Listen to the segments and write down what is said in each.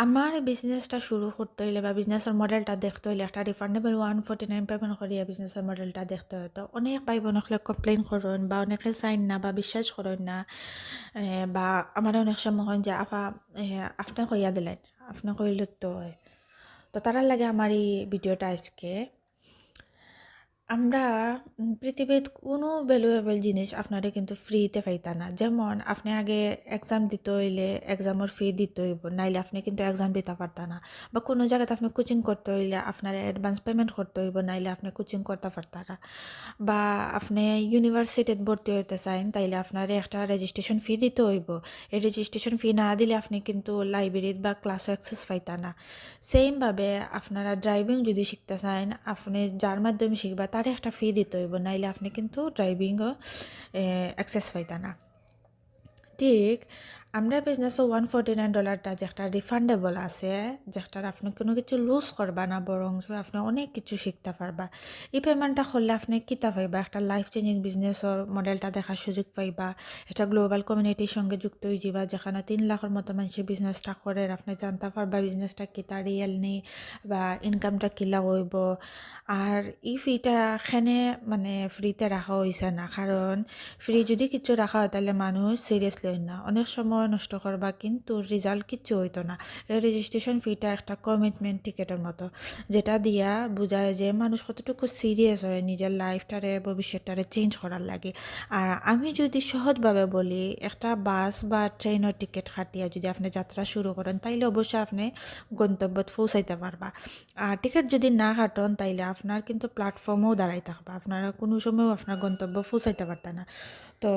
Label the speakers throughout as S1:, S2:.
S1: আমার বিজনেসটা শুরু করতে হইলে বা বিজনেসের মডেলটা দেখতে হইলে একটা রিফান্ডেবল 149 পেমেন্ট করিয়া বিজনেসের মডেলটা দেখতে হয়। তো অনেক ভাই বোন হলে কমপ্লেইন করুন বা অনেকে চাইন না বা বিশ্বাস করেন না। বা আমার অনেক সময় হয় যে আপা আপনি কইয়া দিলেন, আপনি কইলে তো হয়। তো তারার লাগে আমার এই ভিডিওটা আজকে আমরা পৃথিবীর কোনো ভ্যালুয়েবল জিনিস আপনারে কিন্তু ফ্রিতে পাইতা না। যেমন আপনি আগে এক্সাম দিতে হইলে এক্সামের ফি দিতে হইব, নাইলে আপনি কিন্তু এক্সাম দিতে পারতা না। বা কোনো জায়গাতে আপনি কোচিং করতে হইলে আপনার অ্যাডভান্স পেমেন্ট করতে হইব, নাইলে আপনি কোচিং করতে পারতা না। বা আপনি ইউনিভার্সিটিতে ভর্তি হইতে চান, তাইলে আপনারে একটা রেজিস্ট্রেশন ফি দিতে হইব। এই রেজিস্ট্রেশন ফি না দিলে আপনি কিন্তু লাইব্রেরিত বা ক্লাস অ্যাক্সেস পাইতা না। সেমভাবে আপনারা ড্রাইভিং যদি শিখতে চান, আপনি যার মাধ্যমে শিখবা তার একটা ফি দিতে হইব, নাইলে আপনি কিন্তু ড্রাইভিংও অ্যাক্সেস পাইতা না। ঠিক আমরা বিজনেসও $149 যে একটা রিফান্ডেবল আছে, যেটার আপনি কোনো কিছু লুজ করবা না, বরং আপনি অনেক কিছু শিখতে পারবা। এই পেমেন্টটা করলে আপনি কিতা পাইবা, একটা লাইফ চেঞ্জিং বিজনেসের মডেলটা দেখার সুযোগ পাইবা। একটা গ্লোবাল কমিউনিটির সঙ্গে যুক্ত হয়ে যাবা, যেখানে 3 লাখের মতো মানুষের বিজনেসটা করে, আপনি জানতে পারবা বিজনেসটা কিতা রিয়েল নেই বা ইনকামটা কিলা হইব। আর এই ফিটা এখানে মানে ফ্রিতে রাখা হয়েছে না, কারণ ফ্রি যদি কিছু রাখা হয় তাহলে মানুষ সিরিয়াসলি হয় না, অনেক সময় নষ্ট করবা কিন্তু রেজাল্ট কিচ্ছু হইতো না। এই রেজিস্ট্রেশন ফিটা একটা কমিটমেন্ট টিকেটের মতো, যেটা দিয়া বোঝায় যে মানুষ কতটুকু সিরিয়াস হয় নিজের লাইফটারে ভবিষ্যৎটারে চেঞ্জ করার লাগে। আর আমি যদি সহজভাবে বলি, একটা বাস বা ট্রেনের টিকিট কাটিয়া যদি আপনি যাত্রা শুরু করেন, তাইলে অবশ্যই আপনি গন্তব্যত পৌঁছাইতে পারবা। আর টিকিট যদি না কাটন, তাইলে আপনার কিন্তু প্ল্যাটফর্মেও দাঁড়াই থাকবা, আপনারা কোনো সময়ও আপনার গন্তব্য পৌঁছাইতে পারতা না। তো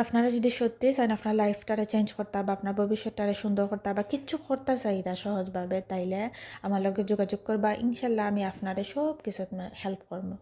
S1: আপনারা যদি সত্যি চান আপনার লাইফটারে চেঞ্জ করতে বা আপনার ভবিষ্যৎটারে সুন্দর করতে বা কিচ্ছু করতে চাইরা সহজভাবে, তাইলে আমার লগে যোগাযোগ করবা। ইনশাল্লাহ আমি আপনারে সব কিছু হেল্প করবো।